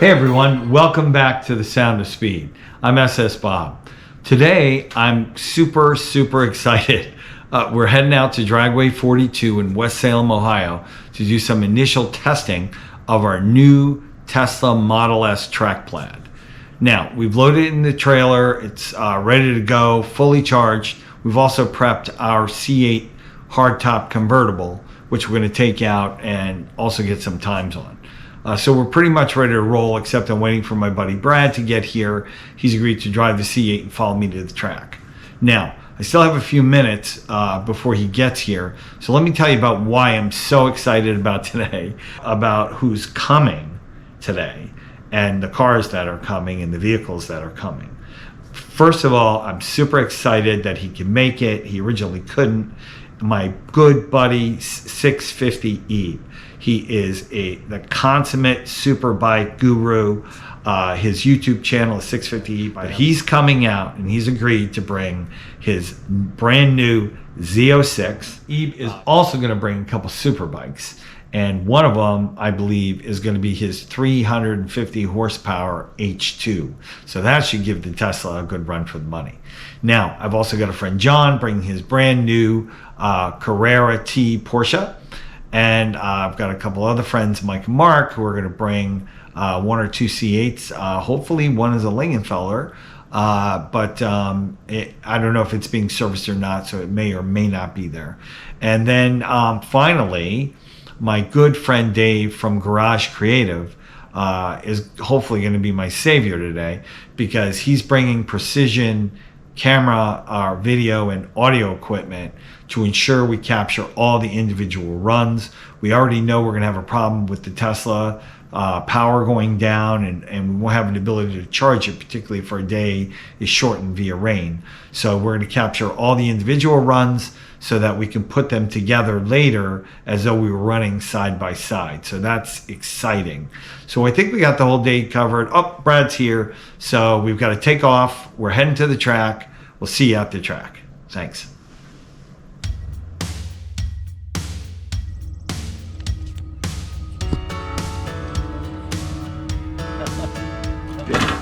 Hey everyone, welcome back to the Sound of Speed. I'm SS Bob. Today I'm super excited. We're heading out to Dragway 42 in West Salem, Ohio to do some initial testing of our new Tesla Model S track Plaid. Now, we've loaded it in the trailer, it's ready to go, fully charged. We've also prepped our C8 hardtop convertible, which we're going to take out and also get some times on. So we're pretty much ready to roll, except I'm waiting for my buddy Brad to get here. He's agreed to drive the C8 and follow me to the track. Now, I still have a few minutes before he gets here. So let me tell you about why I'm so excited about today, about who's coming today, and the cars that are coming and the vehicles that are coming. First of all, I'm super excited that he can make it. He originally couldn't. My good buddy 650E. He is the consummate super bike guru. His YouTube channel is 650E, but he's coming out and he's agreed to bring his brand new Z06. He is also going to bring a couple super bikes, and one of them, I believe, is going to be his 350 horsepower H2. So that should give the Tesla a good run for the money. Now, I've also got a friend John bringing his brand new Carrera T Porsche. And I've got a couple other friends, Mike and Mark, who are going to bring one or two C8s. Hopefully one is a Lingenfeller, but I don't know if it's being serviced or not, so it may or may not be there. And then finally, my good friend Dave from Garage Creative is hopefully going to be my savior today, because he's bringing precision camera, video, and audio equipment to ensure we capture all the individual runs. We already know we're going to have a problem with the Tesla power going down, and we won't have an ability to charge it, particularly if our day is shortened via rain. So we're going to capture all the individual runs so that we can put them together later as though we were running side by side. So that's exciting. So I think we got the whole day covered. Oh, Brad's here. So we've got to take off. We're heading to the track. We'll see you at the track. Thanks.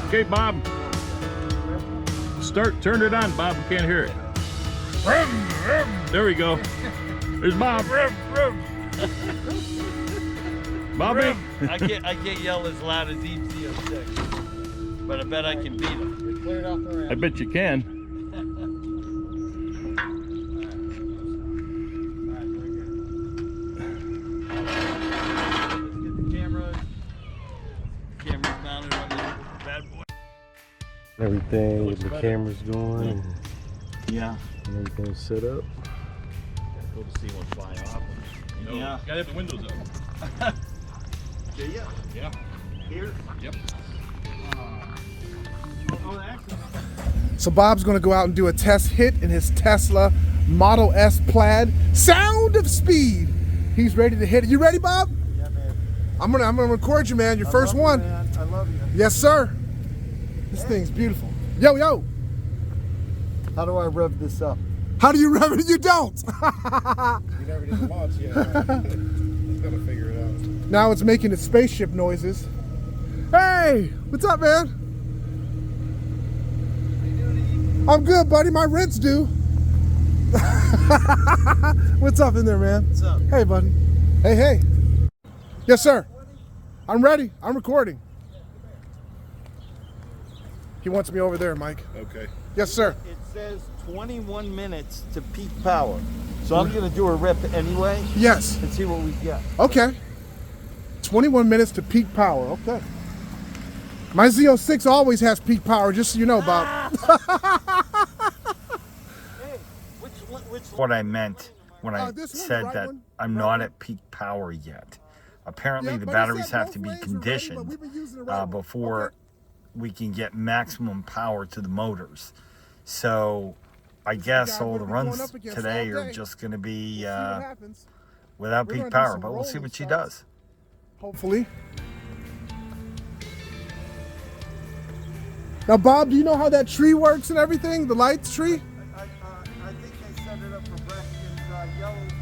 Okay, Bob. Turn it on, Bob. We can't hear it. There we go. There's Bob. Bobby. I can't yell as loud as Deep Z06, but I bet I can beat him. I bet you can. Everything with the cameras going. Yeah. And everything's set up. Go to see one fly off. Yeah. Gotta have the windows up. Yeah. Here? Yep. So Bob's gonna go out and do a test hit in his Tesla Model S Plaid. Sound of Speed. He's ready to hit it. You ready, Bob? Yeah, man. I'm gonna record you, man. Your first one. You, man. I love you. Yes, sir. This thing's beautiful. Yo. How do I rev this up? How do you rev it? You don't. You never did the launch yet. He's gonna figure it out. Now it's making its spaceship noises. Hey, what's up, man? I'm good, buddy. My rent's due. What's up in there, man? What's up? Hey, buddy. Hey. Yes, sir. I'm ready. I'm recording. He wants me over there, Mike. Okay. Yes, sir. It says 21 minutes to peak power. So I'm going to do a rip anyway Yes. and see what we get. Okay. 21 minutes to peak power. Okay. My Z06 always has peak power, just so you know, Bob. Hey, which What I meant when I this one, said the right that one? I'm The not right at peak power yet. Apparently Yeah, the but it batteries said have both to be ways are ready, but conditioned we've been using the right one. before Okay. we can get maximum power to the motors. So I guess God, all what the are we going runs up against today all are day? just going to be See what happens. without We're peak gonna do power, some but we'll see rolling what she starts. does. Hopefully. Now, Bob, do you know how that tree works and everything? The lights tree? I think they set it up for breakfast.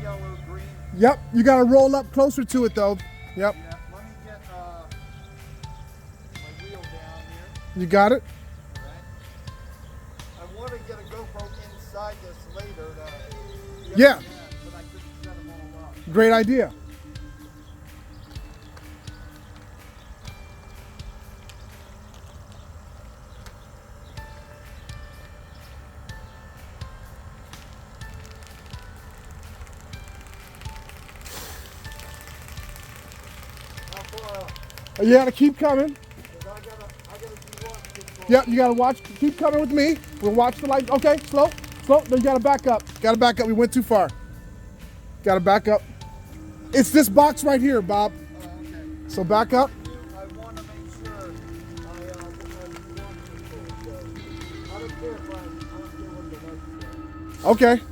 Yellow, green. Yep. You got to roll up closer to it, though. Yep. Yeah, let me get You got it? I want to get a GoPro inside this later. Yeah. But I couldn't set them all up. Great idea. How far up? You gotta keep coming. 'Cause I gotta do one. Yep, you gotta watch. Keep coming with me. We'll watch the light. Okay, slow, slow. Then you gotta back up. Gotta back up. We went too far. Gotta back up. It's this box right here, Bob. Okay. So back up. I want to make sure I do one control. So I don't care if I don't care what the lights are. Okay.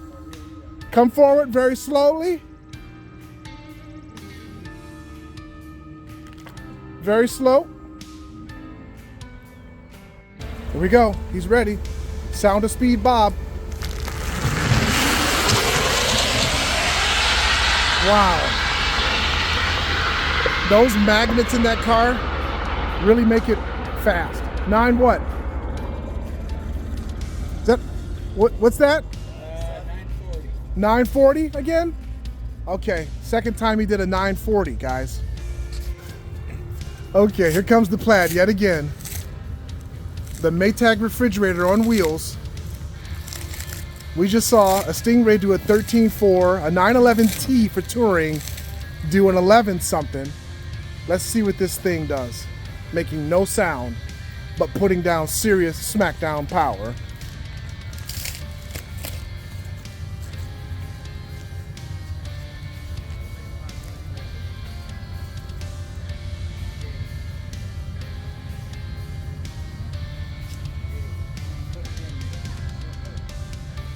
Come forward very slowly. Very slow. Here we go. He's ready. Sound of speed, Bob. Wow. Those magnets in that car really make it fast. 9 what? Is that what's that? 940 again? Okay, second time he did a 940, guys. Okay, here comes the Plaid yet again. The Maytag refrigerator on wheels. We just saw a Stingray do a 13.4, a 911T for touring do an 11 something. Let's see what this thing does. Making no sound, but putting down serious smackdown power.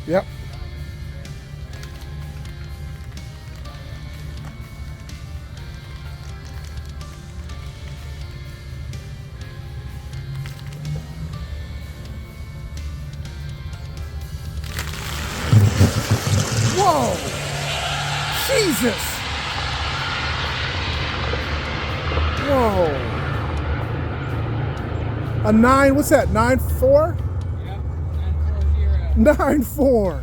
Yep. Whoa! Jesus! Whoa! A 9, what's that, 9.4? Yep, 940. 9.4.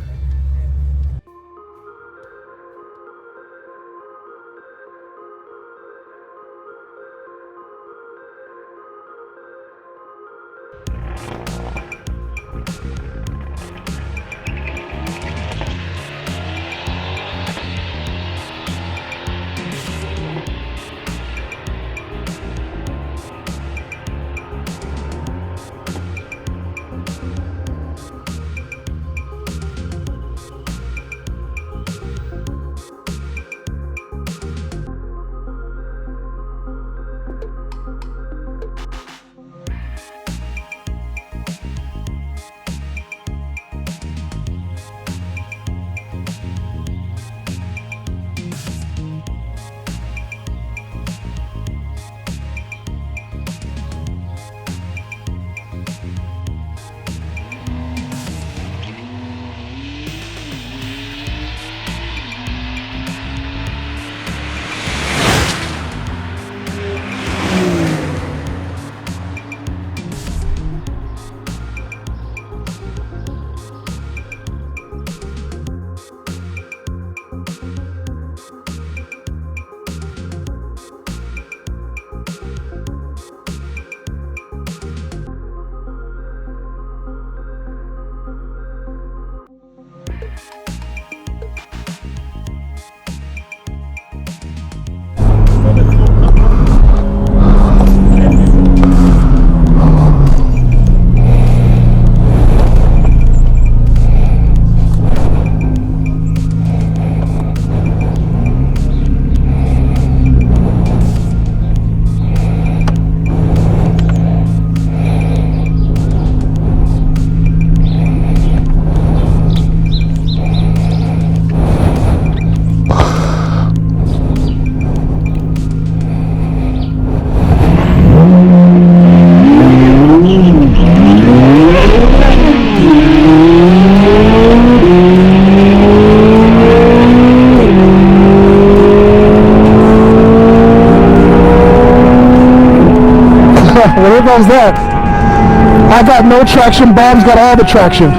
I got no traction, Bob's got all the traction.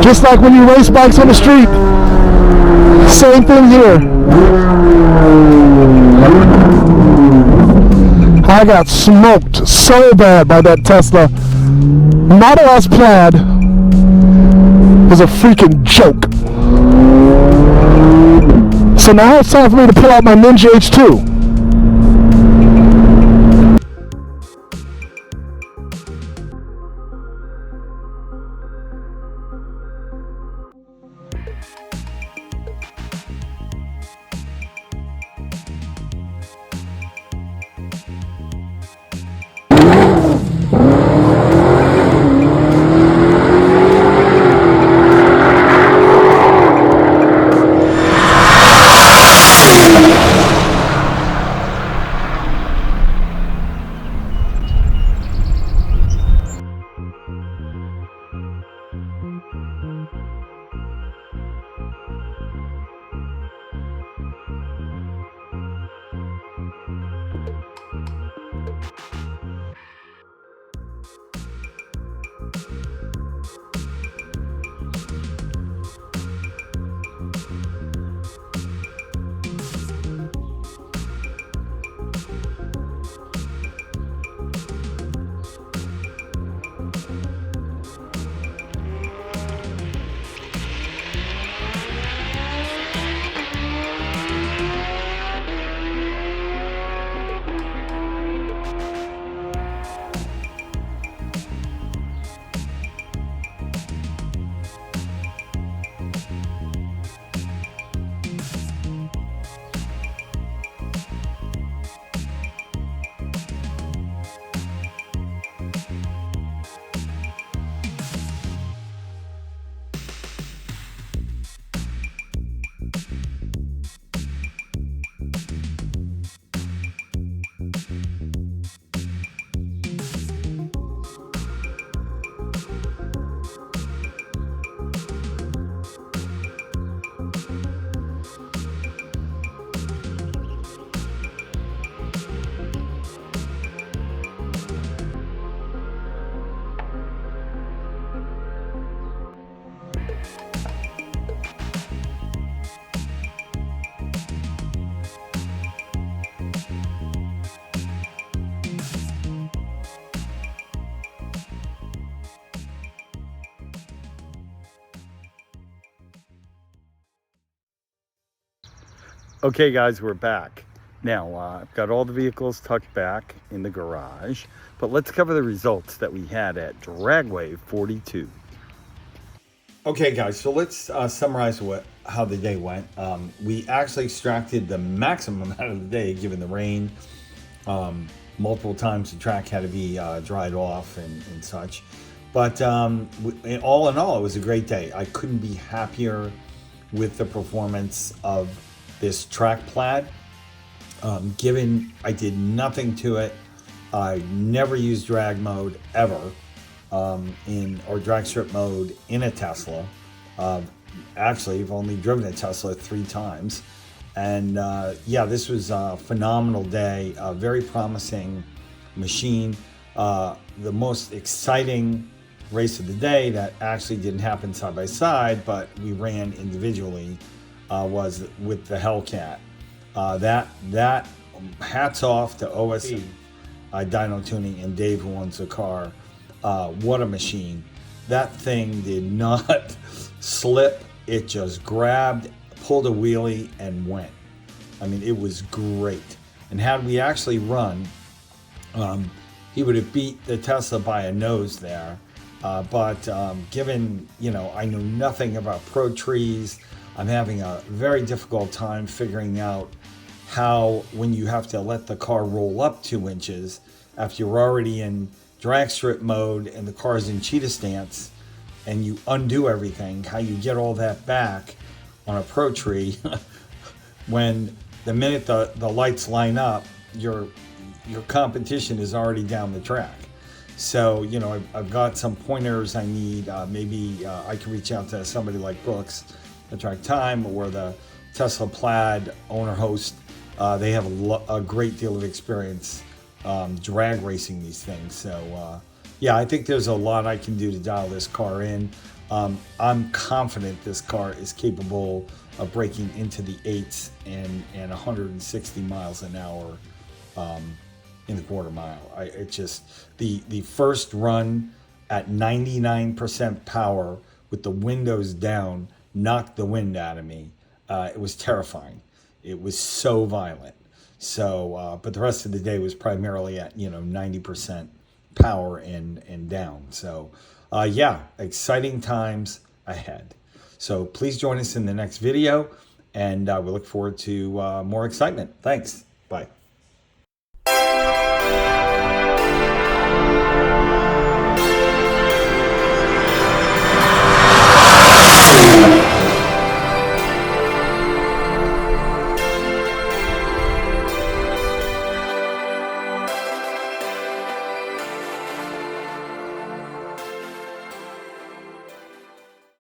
Just like when you race bikes on the street. Same thing here. I got smoked so bad by that Tesla. Model S Plaid was a freaking joke. So now it's time for me to pull out my Ninja H2. Okay guys, we're back. Now, I've got all the vehicles tucked back in the garage, but let's cover the results that we had at Dragway 42. Okay guys, so let's summarize how the day went. We actually extracted the maximum out of the day given the rain. Multiple times the track had to be dried off and such. But all in all, it was a great day. I couldn't be happier with the performance of this track Plaid. Given I did nothing to it, I never used drag mode ever, or drag strip mode in a Tesla. Actually, I've only driven a Tesla 3 times. And yeah, this was a phenomenal day, a very promising machine. The most exciting race of the day that actually didn't happen side by side, but we ran individually, was with the Hellcat. That hats off to OST DYNO Tuning and Dave who owns the car. What a machine. That thing did not slip. It just grabbed, pulled a wheelie and went. I mean, it was great. And had we actually run, he would have beat the Tesla by a nose there. But given, I know nothing about pro trees, I'm having a very difficult time figuring out how, when you have to let the car roll up 2 inches after you're already in drag strip mode and the car's in cheetah stance and you undo everything, how you get all that back on a pro tree when the minute the lights line up, your competition is already down the track. So, I've got some pointers I need. Maybe I can reach out to somebody like Brooks at Track Time or the Tesla Plaid owner host. They have a great deal of experience drag racing these things. So yeah, I think there's a lot I can do to dial this car in. I'm confident this car is capable of breaking into the 8s and 160 miles an hour in the quarter mile. It just, the first run at 99% power with the windows down knocked the wind out of me. It was terrifying. It was so violent. So, but the rest of the day was primarily at, 90% power and down. So, yeah, exciting times ahead. So please join us in the next video, and we look forward to more excitement. Thanks. Bye.